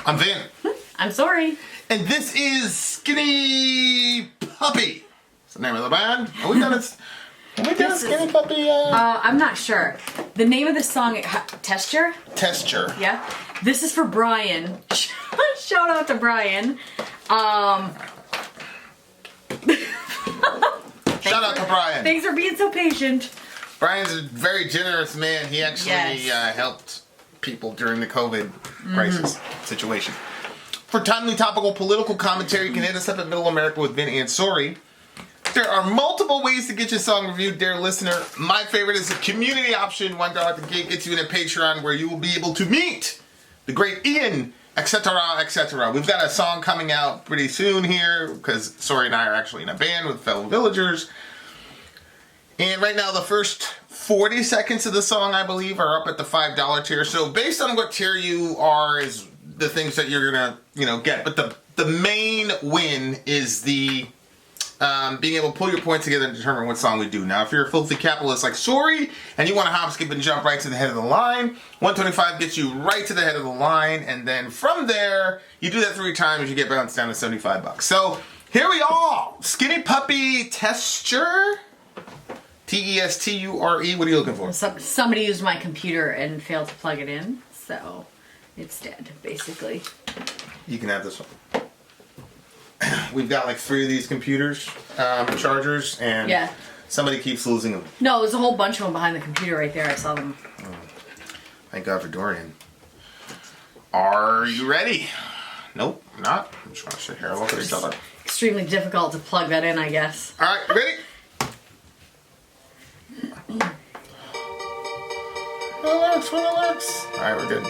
I'm Vin. I'm sorry. And this is Skinny Puppy. That's the name of the band. Have we done a Skinny Puppy? I'm not sure. The name of the song, Testure? Testure. Yeah. This is for Brian. Shout out to Brian. Shout out to Brian. Thanks for being so patient. Brian's a very generous man. He actually helped people during the COVID crisis situation. For timely, topical, political commentary, you can hit us up at Middle America with Vin and Sorry. There are multiple ways to get your song reviewed, dear listener. My favorite is the community option. $1 at the gate gets you in a Patreon where you will be able to meet the great Ian, etc., etc. We've got a song coming out pretty soon here because Sorry and I are actually in a band with fellow villagers. And right now, the first 40 seconds of the song, I believe, are up at the $5 tier. So based on what tier you are is the things that you're gonna, get. But the main win is the being able to pull your points together and determine what song we do. Now, if you're a filthy capitalist like Sorry, and you want to hop, skip, and jump right to the head of the line, 125 gets you right to the head of the line, and then from there, you do that 3 times, you get bounced down to $75. So here we are, Skinny Puppy Testure. Testure. What are you looking for? Somebody used my computer and failed to plug it in, so it's dead, basically. You can have this one. We've got like 3 of these computers, chargers, and somebody keeps losing them. No, there's a whole bunch of them behind the computer right there. I saw them. Oh. Thank God for Dorian. Are you ready? Nope, I'm not. I'm just going to sit here and look at each other. Extremely difficult to plug that in, I guess. All right, ready? Relax. All right, we're good.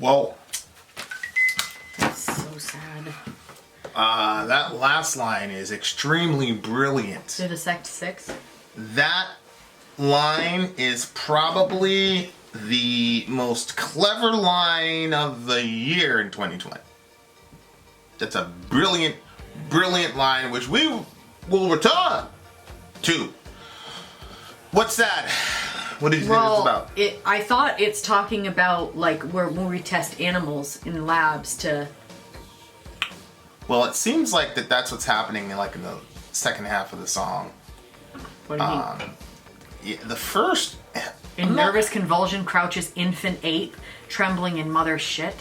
Whoa. That's so sad. That last line is extremely brilliant. Through the sect 6? That line is probably the most clever line of the year in 2020. That's a brilliant, brilliant line, which we will return to. What's that? What do you think it's about? I thought it's talking about like when we test animals in labs to. Well, it seems like that's what's happening in the second half of the song. What do you mean? Yeah, the first. In nervous convulsion crouches infant ape, trembling in mother's shit.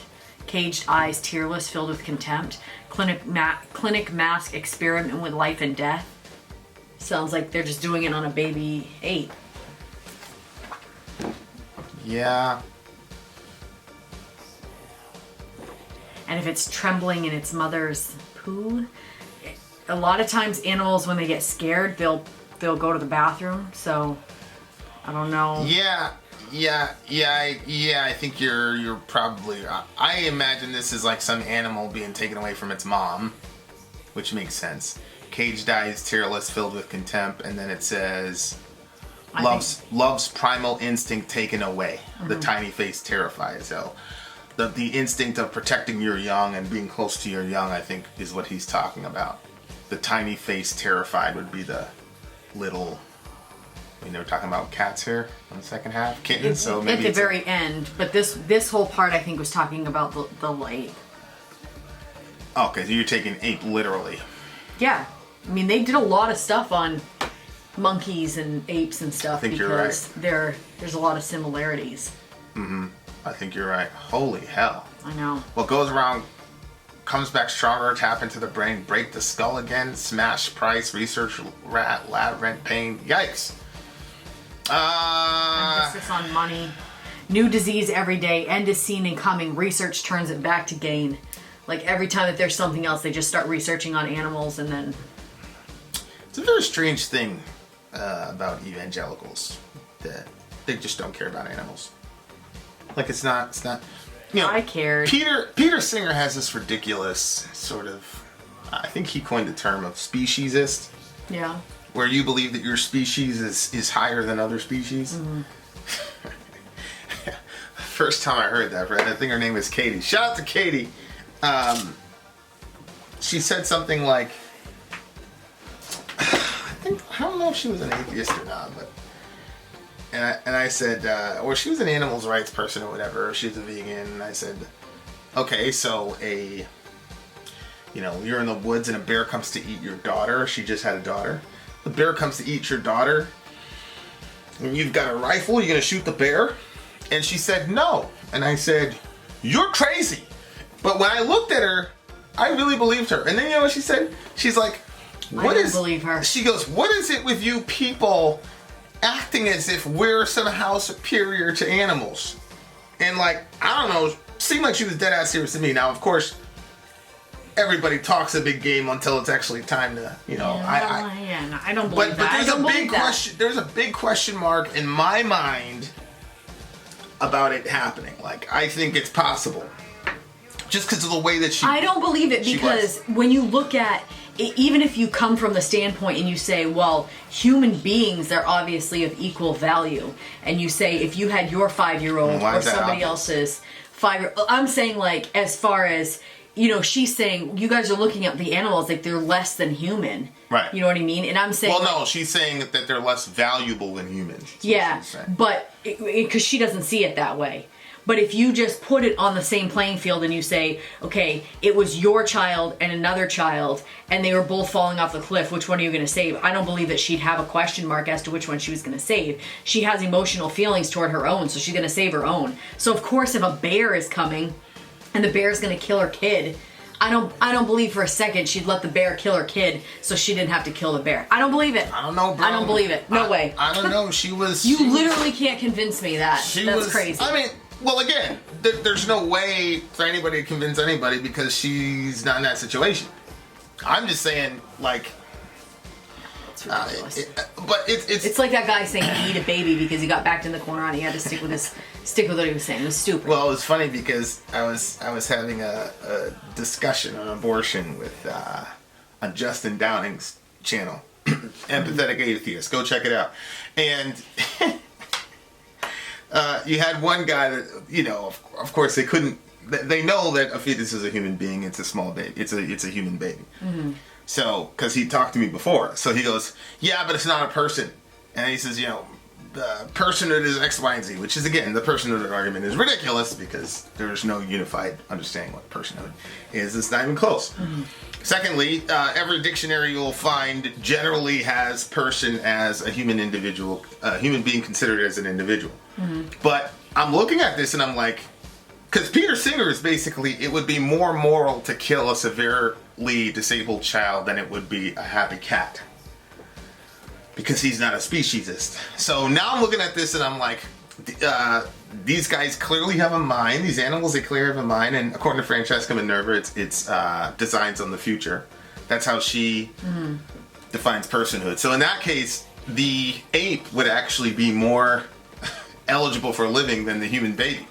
Caged eyes, tearless, filled with contempt. Clinic mask experiment with life and death. Sounds like they're just doing it on a baby ape. Yeah. And if it's trembling in its mother's poo, a lot of times animals, when they get scared, they'll go to the bathroom. So I don't know. I think you're probably. I imagine this is like some animal being taken away from its mom, which makes sense. Caged eyes, tearless, filled with contempt, and then it says, "Love's primal instinct taken away. The tiny face terrified." So, the instinct of protecting your young and being close to your young, I think, is what he's talking about. The tiny face terrified would be the little. We were talking about cats here in the second half, kittens. So maybe at the very end, but this whole part I think was talking about the ape. Okay, so you're taking ape literally. Yeah, I mean they did a lot of stuff on monkeys and apes and stuff. I think because you're right. There's a lot of similarities. I think you're right. Holy hell! I know. What goes around comes back stronger. Tap into the brain, break the skull again. Smash price, research lab rent pain. Yikes! Emphasis on money. New disease every day. End is seen and coming. Research turns it back to gain. Like every time that there's something else, they just start researching on animals and then. It's a very strange thing about evangelicals that they just don't care about animals. Like it's not. You know, I cared. Peter Singer has this ridiculous sort of. I think he coined the term of speciesist. Yeah. Where you believe that your species is higher than other species. Mm-hmm. First time I heard that, right? I think her name was Katie. Shout out to Katie. She said something like, I don't know if she was an atheist or not, but and I said, or she was an animals rights person or whatever, or she was a vegan, and I said, okay, so you're in the woods and a bear comes to eat your daughter. She just had a daughter. The bear comes to eat your daughter, and you've got a rifle, you're gonna shoot the bear? And she said, no. And I said, you're crazy. But when I looked at her, I really believed her. And then you know what she said? She's like, I don't believe her. She goes, what is it with you people acting as if we're somehow superior to animals? And like, I don't know, seemed like she was dead ass serious to me. Now, of course, everybody talks a big game until it's actually time to, I don't believe that. But there's a big question. There's a big question mark in my mind about it happening. Like, I think it's possible, just because of the way that she. I don't believe it because when you look at it, even if you come from the standpoint and you say, well, human beings are obviously of equal value, and you say if you had your 5-year-old or somebody else's 5-year-old, I'm saying like as far as. She's saying you guys are looking at the animals like they're less than human. Right. You know what I mean? And I'm saying. Well, no, she's saying that they're less valuable than humans. Yeah, but because she doesn't see it that way. But if you just put it on the same playing field and you say, okay, it was your child and another child, and they were both falling off the cliff, which one are you going to save? I don't believe that she'd have a question mark as to which one she was going to save. She has emotional feelings toward her own, so she's going to save her own. So of course, if a bear is coming. And the bear's gonna kill her kid. I don't believe for a second she'd let the bear kill her kid so she didn't have to kill the bear. I don't believe it. I don't know, bro. I don't believe it. No way. I don't know. She was. Literally can't convince me that. That's crazy. I mean, well, again, there's no way for anybody to convince anybody because she's not in that situation. I'm just saying, like. It's ridiculous. But it's like that guy saying he eat a baby because he got backed in the corner and he had to stick with his stick with what he was saying. It was stupid. Well, it was funny because I was having a discussion on abortion with on Justin Downing's channel, Empathetic Atheist. Go check it out. And you had one guy that, you know, of course they couldn't. They know that a fetus is a human being. It's a small baby. It's a human baby. Mm-hmm. So, because he talked to me before, so he goes, "Yeah, but it's not a person." And he says, "You know, the personhood is X, Y, and Z," which is, again, the personhood argument is ridiculous because there's no unified understanding what personhood is. It's not even close. Mm-hmm. Secondly, every dictionary you'll find generally has person as a human individual, a human being considered as an individual. Mm-hmm. But I'm looking at this and I'm like, because Peter Singer is basically, it would be more moral to kill a severely disabled child than it would be a happy cat. Because he's not a speciesist. So now I'm looking at this and I'm like, these guys clearly have a mind. These animals, they clearly have a mind. And according to Francesca Minerva, it's designs on the future. That's how she defines personhood. So in that case, the ape would actually be more eligible for living than the human baby.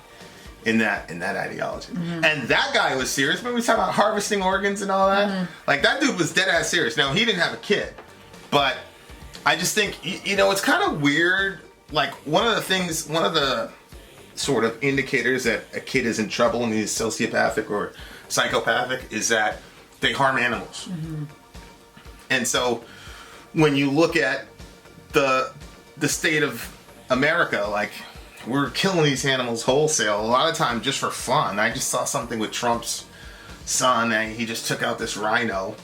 In that ideology. Mm-hmm. And that guy was serious. Remember we talking about harvesting organs and all that? Mm-hmm. Like, that dude was dead ass serious. Now, he didn't have a kid. But I just think, you know, it's kind of weird. Like, one of the sort of indicators that a kid is in trouble and he's sociopathic or psychopathic is that they harm animals. Mm-hmm. And so, when you look at the state of America, like, we're killing these animals wholesale, a lot of time just for fun. I just saw something with Trump's son, and he just took out this rhino,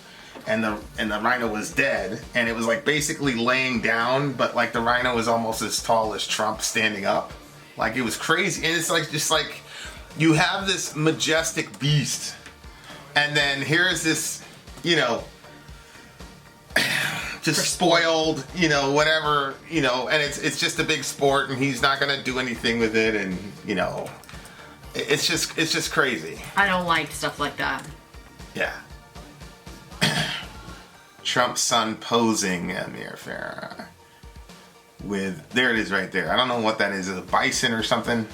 and the rhino was dead, and it was like basically laying down, but like the rhino was almost as tall as Trump standing up. Like, it was crazy. And it's like, just like, you have this majestic beast, and then here's this, you know, just spoiled, you know, whatever, you know, and it's just a big sport, and he's not gonna do anything with it, and, you know, it's just crazy. I don't like stuff like that. Yeah. Trump's son posing Amir Farah with, there it is right there. I don't know what that is a bison or something,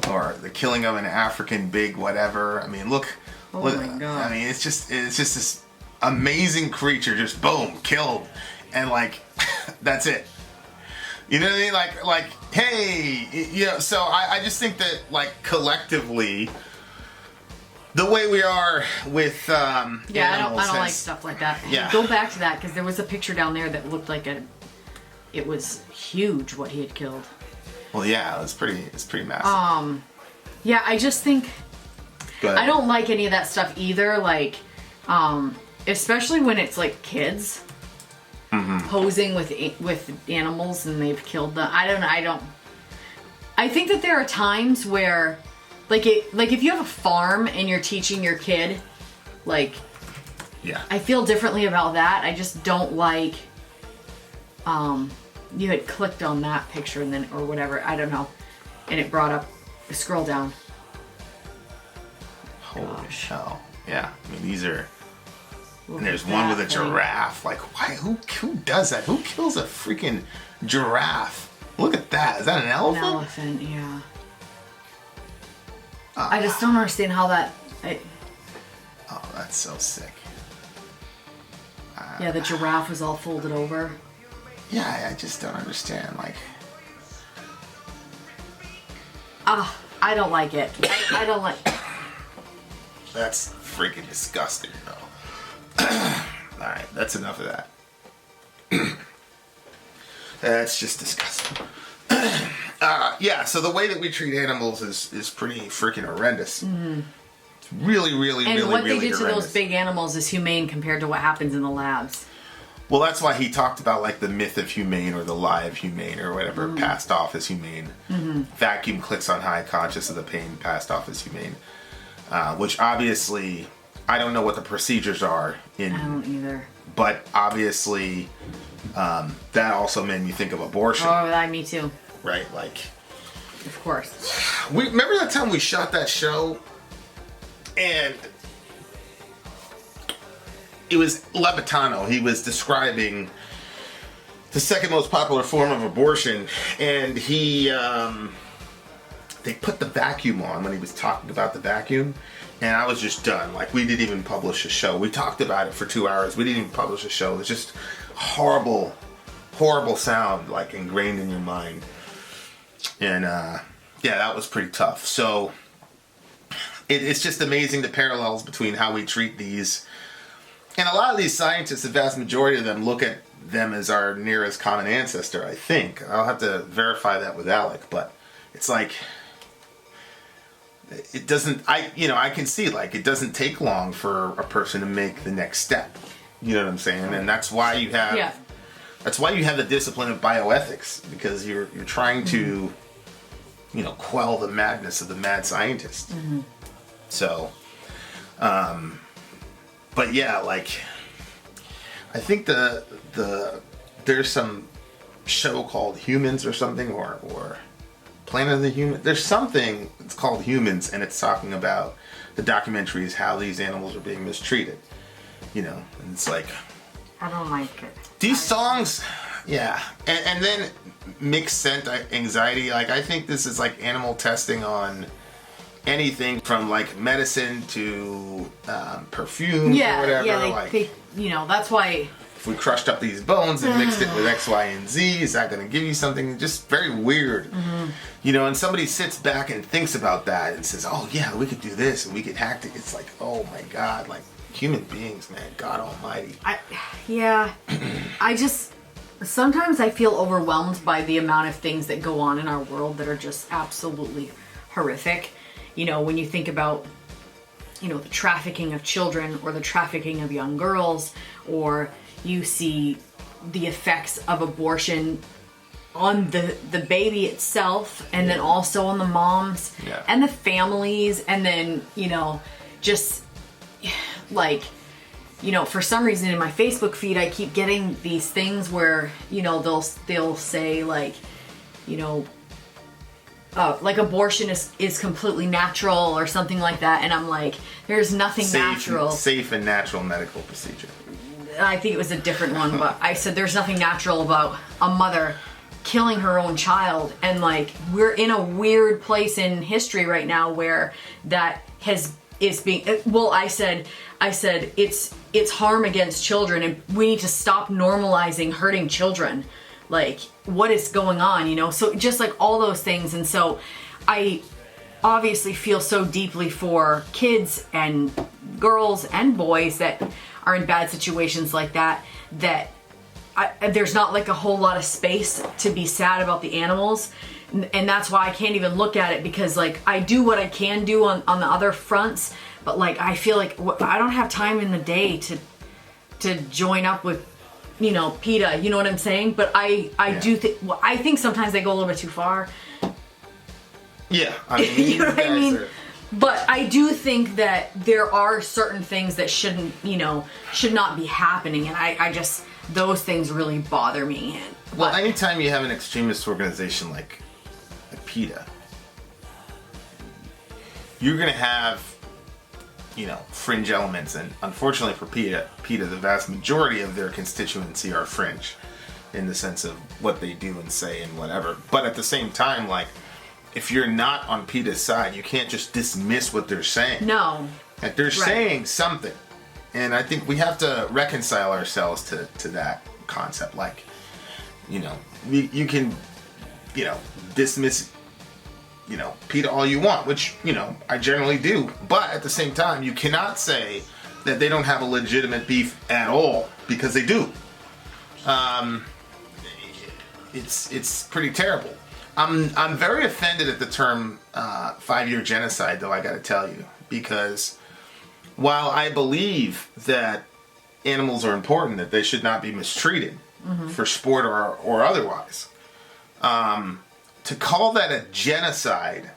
or the killing of an African big whatever. I mean, look. Oh my God. I mean, it's just this amazing creature, just boom, killed, and like, that's it. You know what I mean? Like, hey, you know. So I just think that, like, collectively, the way we are with animals, I don't like stuff like that. Yeah. Go back to that, because there was a picture down there that looked like it was huge what he had killed. Well, yeah, it's pretty massive. Yeah, I just think I don't like any of that stuff either. Like, especially when it's like kids posing with animals and they've killed them. I don't. I think that there are times where, like if you have a farm and you're teaching your kid, like, yeah, I feel differently about that. I just don't like. You had clicked on that picture and then, or whatever, I don't know, and it brought up. Scroll down. Holy hell! Yeah, I mean, these are. And there's one with a giraffe. Like, why? Who does that? Who kills a freaking giraffe? Look at that. Is that an elephant? An elephant, yeah. I just don't understand how that. Oh, that's so sick. Yeah, the giraffe was all folded over. Yeah, I just don't understand. Like. I don't like it. I don't like. That's freaking disgusting, though. Alright, that's enough of that. That's just disgusting. Yeah, so the way that we treat animals is pretty freaking horrendous. Mm-hmm. It's really, really, and really, what really they do to horrendous. those big animals is humane compared to what happens in the labs. Well, that's why he talked about, like, the myth of humane or the lie of humane or whatever, passed off as humane. Mm-hmm. Vacuum clicks on high, conscious of the pain, passed off as humane. Which obviously, I don't know what the procedures are in. I don't either. But obviously, that also made me think of abortion. Oh, me too. Right, like. Of course. Remember that time we shot that show? And it was Levitano. He was describing the second most popular form of abortion, and he they put the vacuum on when he was talking about the vacuum, and I was just done. Like, we didn't even publish a show. We talked about it for 2 hours. We didn't even publish a show. It's just horrible, horrible sound, like, ingrained in your mind. And yeah, that was pretty tough. So it's just amazing the parallels between how we treat these. And a lot of these scientists, the vast majority of them, look at them as our nearest common ancestor, I think. I'll have to verify that with Alec, but it's like, it doesn't, I can see, like, it doesn't take long for a person to make the next step. You know what I'm saying? And that's why you have, that's why you have the discipline of bioethics, because you're trying to, quell the madness of the mad scientist. Mm-hmm. So, but yeah, like, I think there's some show called Humans or something, or Planet of the Human. There's something it's called Humans, and it's talking about, the documentary is how these animals are being mistreated. And it's like, I don't like it. These songs, yeah, and then mixed scent anxiety. Like, I think this is like animal testing on anything from like medicine to perfume or whatever. Yeah, that's why. If we crushed up these bones and mixed it with X, Y, and Z, is that going to give you something? Just very weird. Mm-hmm. And somebody sits back and thinks about that and says, oh yeah, we could do this and we could hack it. It's like, oh my God, like, human beings, man, God almighty. Sometimes I feel overwhelmed by the amount of things that go on in our world that are just absolutely horrific. When you think about, the trafficking of children or the trafficking of young girls, or you see the effects of abortion on the baby itself, and then also on the moms and the families, and then, just like, for some reason in my Facebook feed, I keep getting these things where, they'll say like, like abortion is completely natural or something like that, and I'm like, there's nothing natural. Safe and natural medical procedure. I think it was a different one, but I said there's nothing natural about a mother killing her own child, and like, we're in a weird place in history right now where that is being, well, I said it's harm against children, and we need to stop normalizing hurting children. Like, what is going on, So just like all those things. And so I obviously feel so deeply for kids and girls and boys that are in bad situations like that, there's not like a whole lot of space to be sad about the animals. And that's why I can't even look at it, because like, I do what I can do on the other fronts, but like, I feel like I don't have time in the day to join up with, PETA, you know what I'm saying? But I do think, I think sometimes they go a little bit too far. Yeah, I mean, you know what I mean? But I do think that there are certain things that should not be happening, and I just, those things really bother me. Well, anytime you have an extremist organization like PETA, you're going to have, fringe elements. And unfortunately for PETA, the vast majority of their constituency are fringe in the sense of what they do and say and whatever. But at the same time, like, if you're not on PETA's side, you can't just dismiss what they're saying. No. Like, they're saying something. And I think we have to reconcile ourselves to that concept. Like, you can, dismiss, PETA all you want, which, I generally do. But at the same time, you cannot say that they don't have a legitimate beef at all, because they do. It's pretty terrible. I'm very offended at the term 5-year genocide, though, I gotta tell you, because while I believe that animals are important, that they should not be mistreated for sport or otherwise, to call that a genocide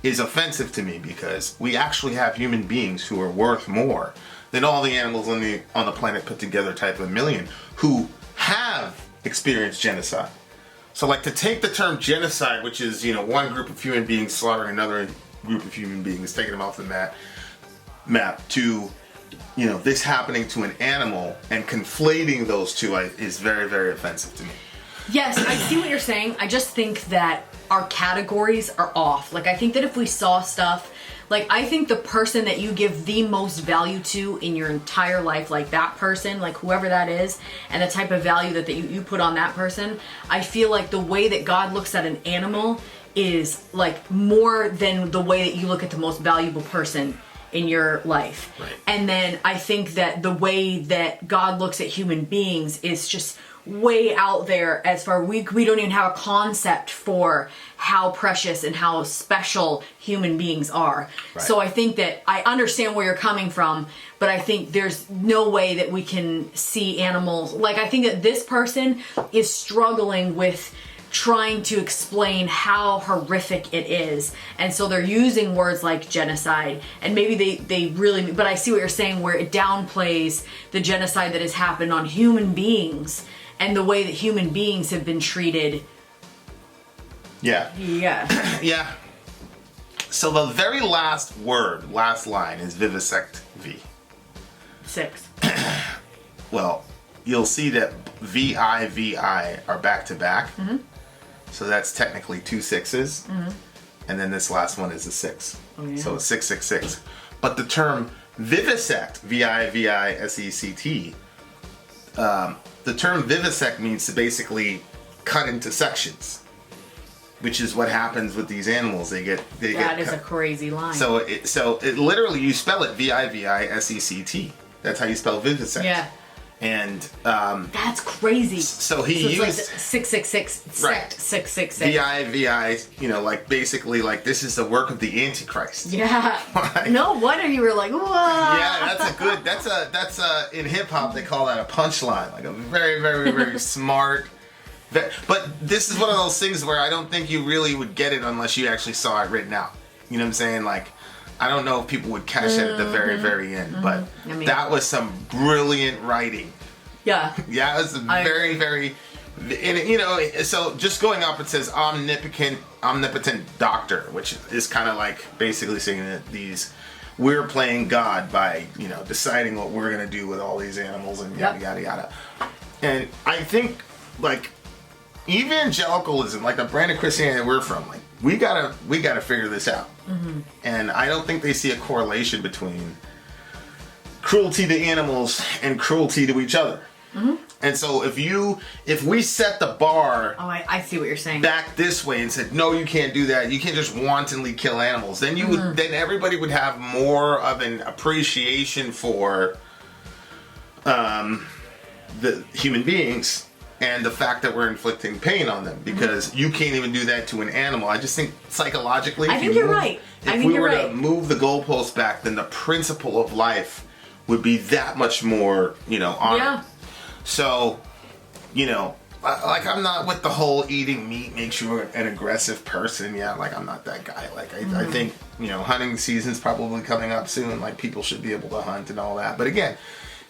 is offensive to me, because we actually have human beings who are worth more than all the animals on the planet put together, type of million, who have experienced genocide. So, like, to take the term genocide, which is, one group of human beings slaughtering another group of human beings, taking them off the map, to, this happening to an animal, and conflating those two is very, very offensive to me. Yes, I see what you're saying. I just think that our categories are off. Like, I think that if we saw stuff, like, I think the person that you give the most value to in your entire life, like that person, like whoever that is, and the type of value that you put on that person, I feel like the way that God looks at an animal is like more than the way that you look at the most valuable person in your life. Right. And then I think that the way that God looks at human beings is just way out there as far we don't even have a concept for how precious and how special human beings are. Right. So I think that I understand where you're coming from, but I think there's no way that we can see animals. Like, I think that this person is struggling with trying to explain how horrific it is, and so they're using words like genocide, and maybe they really, but I see what you're saying where it downplays the genocide that has happened on human beings and the way that human beings have been treated. Yeah. Yeah. So the very last line is vivisect V. 6. Well, you'll see that VI are back to back. Mm-hmm. So that's technically 2 6s. Mm-hmm. And then this last one is a 6. Oh, yeah. So it's 666. But the term vivisect, VIVISECT, the term vivisect means to basically cut into sections, which is what happens with these animals. That is a crazy line. So it literally, you spell it VIVISECT. That's how you spell vivisect. Yeah. And that's crazy. So he it's used like 666, right. 666. VIVI, like basically like this is the work of the Antichrist. Yeah. No wonder you were like, whoa. Yeah, that's a in hip hop they call that a punchline, like a very, very, very smart. But this is one of those things where I don't think you really would get it unless you actually saw it written out. You know what I'm saying? Like, I don't know if people would catch it at the very, very end, but that was some brilliant writing. Yeah. Yeah, it was very, very, and so just going up, it says omnipotent doctor, which is kind of like basically saying that we're playing God by, deciding what we're going to do with all these animals and yada, yada, yada. And I think, like, evangelicalism, like the brand of Christianity that we're from, like, we gotta figure this out. Mm-hmm. And I don't think they see a correlation between cruelty to animals and cruelty to each other. Mm-hmm. And so if we set the bar, I see what you're saying, back this way and said, no, you can't do that. You can't just wantonly kill animals. Then then everybody would have more of an appreciation for the human beings. And the fact that we're inflicting pain on them, because you can't even do that to an animal. I just think psychologically, I think you're right. If we were to move the goalposts back, then the principle of life would be that much more, honored. Yeah. So, like, I'm not with the whole eating meat makes you an aggressive person. Yeah, like, I'm not that guy. Like, I think, hunting season's probably coming up soon. Like, people should be able to hunt and all that. But again,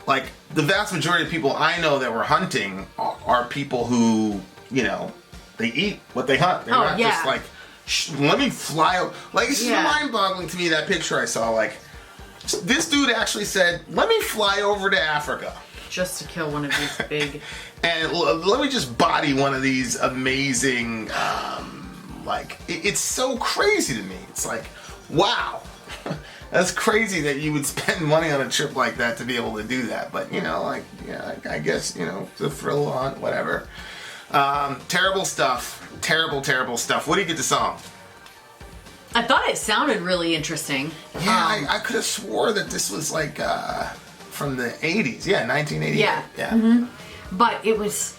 like, the vast majority of people I know that were hunting are people who, they eat what they hunt. They're not just like, let me fly. Like, it's mind-boggling to me, that picture I saw. Like, this dude actually said, let me fly over to Africa. Just to kill one of these big... And let me just body one of these amazing, it's so crazy to me. It's like, wow. That's crazy that you would spend money on a trip like that to be able to do that. But, I guess, the thrill on whatever. Terrible stuff. Terrible, terrible stuff. What do you get the song? I thought it sounded really interesting. Yeah, I could have swore that this was like from the 80s. Yeah, 1988. Yeah. Mm-hmm. But it was...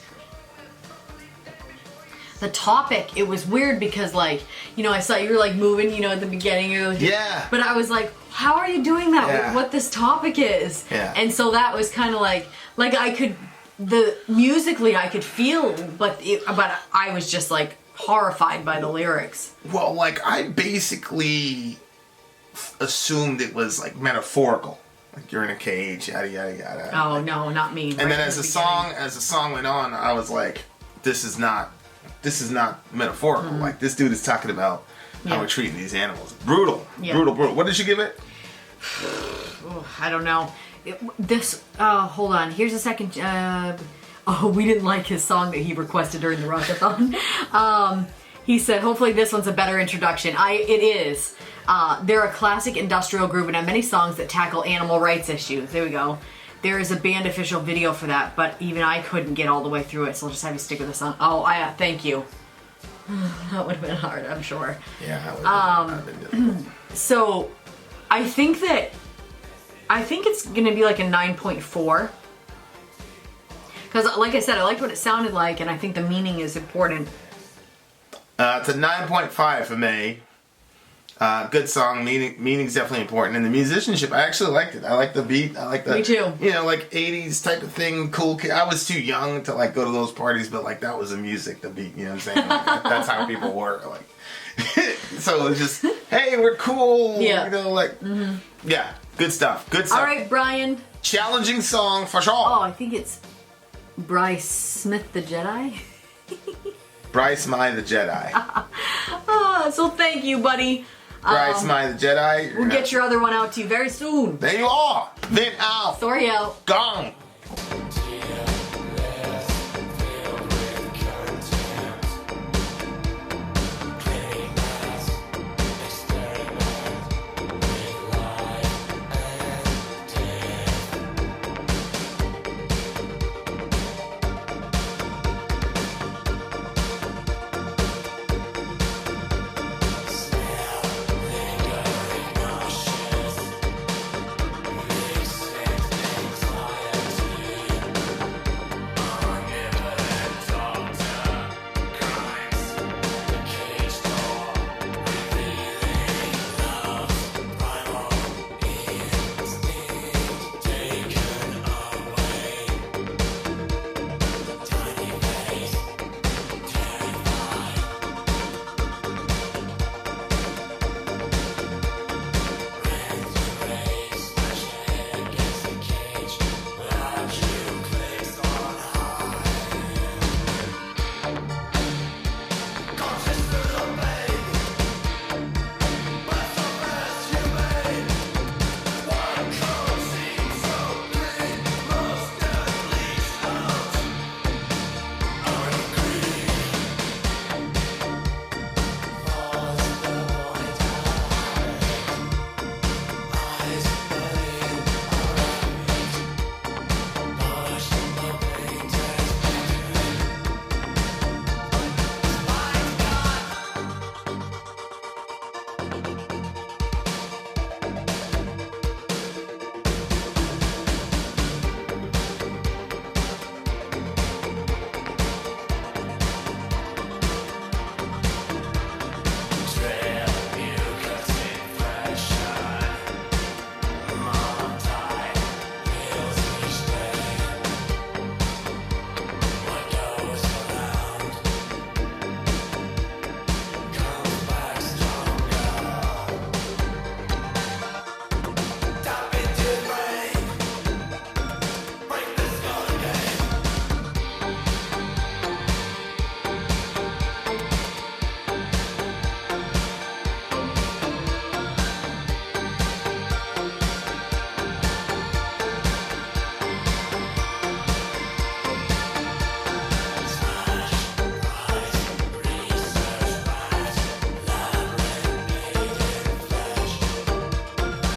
The topic, it was weird because, like, I saw you were, like, moving, at the beginning. Yeah. But I was like, how are you doing that with what this topic is? Yeah. And so that was kind of like I could, musically I could feel, but I was just, like, horrified by the lyrics. Well, like, I basically assumed it was, like, metaphorical. Like, you're in a cage, yada, yada, yada. Oh, no, not me. And then as the song went on, I was like, this is not metaphorical. Mm-hmm. Like, this dude is talking about how we're treating these animals. Brutal. Yeah. Brutal. What did you give it? I don't know. Hold on. Here's a second. Oh, we didn't like his song that he requested during the Rockathon. He said, hopefully this one's a better introduction. It is. They're a classic industrial group and have many songs that tackle animal rights issues. There we go. There is a band official video for that, but even I couldn't get all the way through it, so I'll just have you stick with the song. Oh, thank you. That would have been hard, I'm sure. Yeah, that would have been difficult. So, I think it's going to be like a 9.4. Because, like I said, I liked what it sounded like, and I think the meaning is important. It's a 9.5 for me. Good song. Meaning's definitely important. And the musicianship, I actually liked it. I like the beat. I like the... Me too. You know, like 80s type of thing. Cool kid. I was too young to, like, go to those parties, but, like, that was the music, the beat. You know what I'm saying? Like, that's how people were. Like, so it was just, hey, we're cool. Yeah. You know, like... Mm-hmm. Yeah. Good stuff. Good stuff. All right, Brian. Challenging song for sure. Oh, I think it's Bryce Smith the Jedi. Bryce Mai the Jedi. So thank you, buddy. Bryce Mai the Jedi. We'll get your other one out to you very soon. There you are. Then out. Sorry out. Gone.